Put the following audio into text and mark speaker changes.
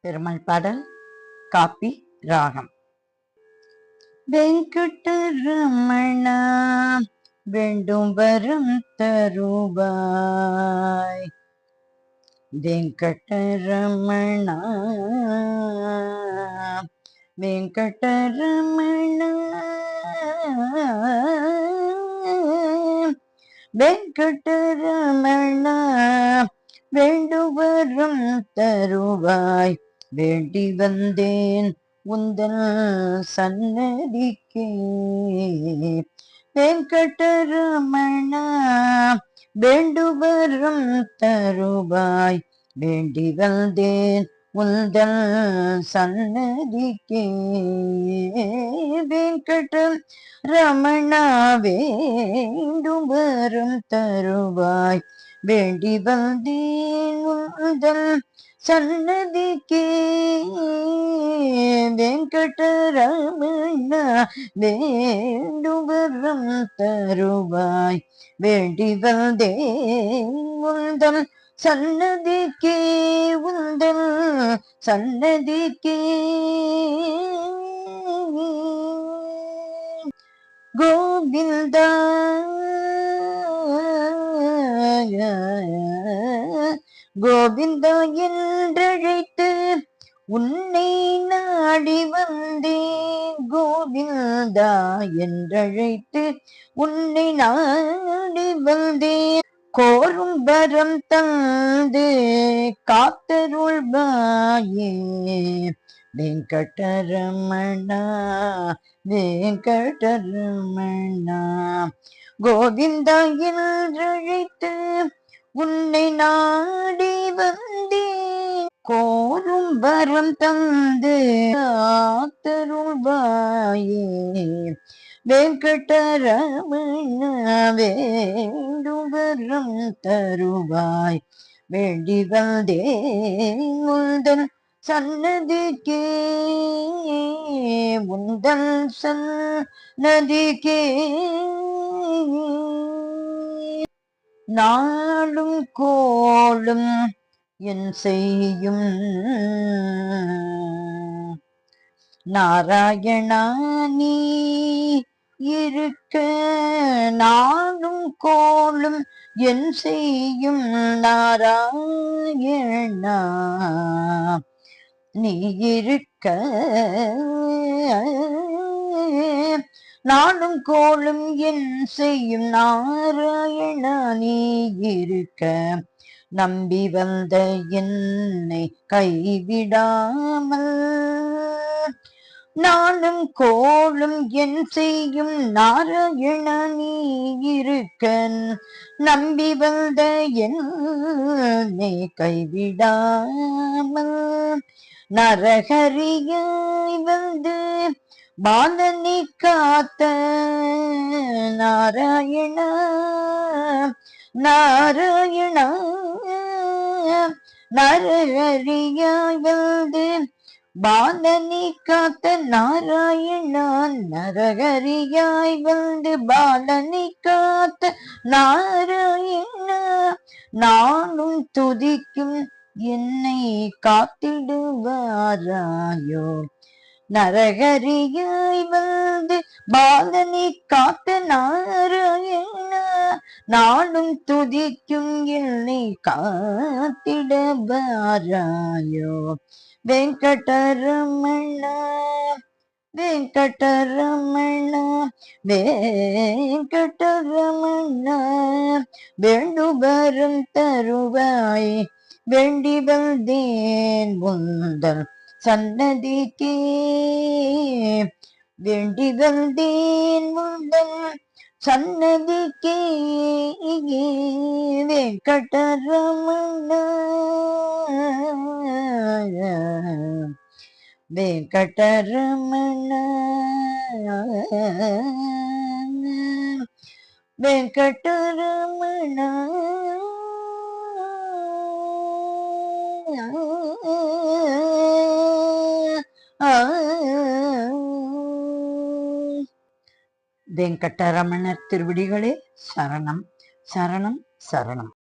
Speaker 1: பெருமாள் பாடல். காப்பி ராகம். வெங்கடரமணா வேண்டும் வரம் தருவாய். வெங்கடரமணா வெங்கடரமணா வெங்கடரமணா வேண்டுவரும் தருவாய். வேண்டி வந்தேன் உந்தன் சன்னதிக்கே. வெங்கடரமணா வேண்டுவரும் தருவாய். வேண்டி வந்தேன் உந்தன் சன்னதிக்கே. வெங்கடரமணா வேண்டும் வரும் தருவாய். வேண்டி வந்தேன் உந்தன் சன்னதிக்கே. வெங்கடரமணா வேண்டும் வரம் தருவாய். வேண்டி வந்தேன் உந்தன் சன்னதிக்கே. உந்தன் சன்னதிக்கே. கோவிந்தா கோவிந்தா என்றழைத்து உன்னை நாடி வந்தேன். கோவிந்தா என்றழைத்து உன்னை நாடி வந்தேன். கோரும் வரம் தந்து காத்தருள்வாயே. வெங்கடரமணா வெங்கடரமணா கோவிந்தா என்றழைத்து உன்னை நாடி வந்தேன். கோரும் வரம் தந்து காத்தருள்வாயே. வெங்கடரமணா வேண்டும் வரம் தருவாய். வேண்டி வந்தேன் உந்தன் சன்னதிக்கே. உந்தன் சன்னதிக்கே. நாளும் கோளும் என் செய்யும் நாராயணா நீ இருக்க. நாளும் கோளும் என் செய்யும் நாராயணா நீ இருக்க. நாளும் கோளும் என் செய்யும் நாராயணா நீ இருக்க. நம்பி வந்த என்னை கைவிடாமல். நாளும் கோளும் என் செய்யும் நாராயணா நீ இருக்க. நம்பி வந்த என்னை கைவிடாமல். நரஹரியாய் வந்து பாலனை காத்த நாராயணா. நாராயணா நரஹரியாய் வந்து பாலனை காத்த நாராயணா. நரஹரியாய் வந்து பாலனை காத்த நாராயணா. நானும் துதிக்கும் என்னை காத்திடுவாராயோ. நரஹரியாய் வந்து பாலனை காத்த நாராயணா. நானும் துதிக்கும் என்னை காத்திடுவாராயோ. வெங்கடரமணா வெங்கடரமணா வெங்கடரமணா வேண்டுவரும் தருவாய். வேண்டி வந்தேன் உந்தன் சன்னதிக்கே. வேண்டி வந்தேன் உந்தன் சன்னதிக்கே. வெங்கடரமணா வெங்கடரமணா வெங்கடரமணா வெங்கடரமணர் திருவடிகளே சரணம் சரணம் சரணம்.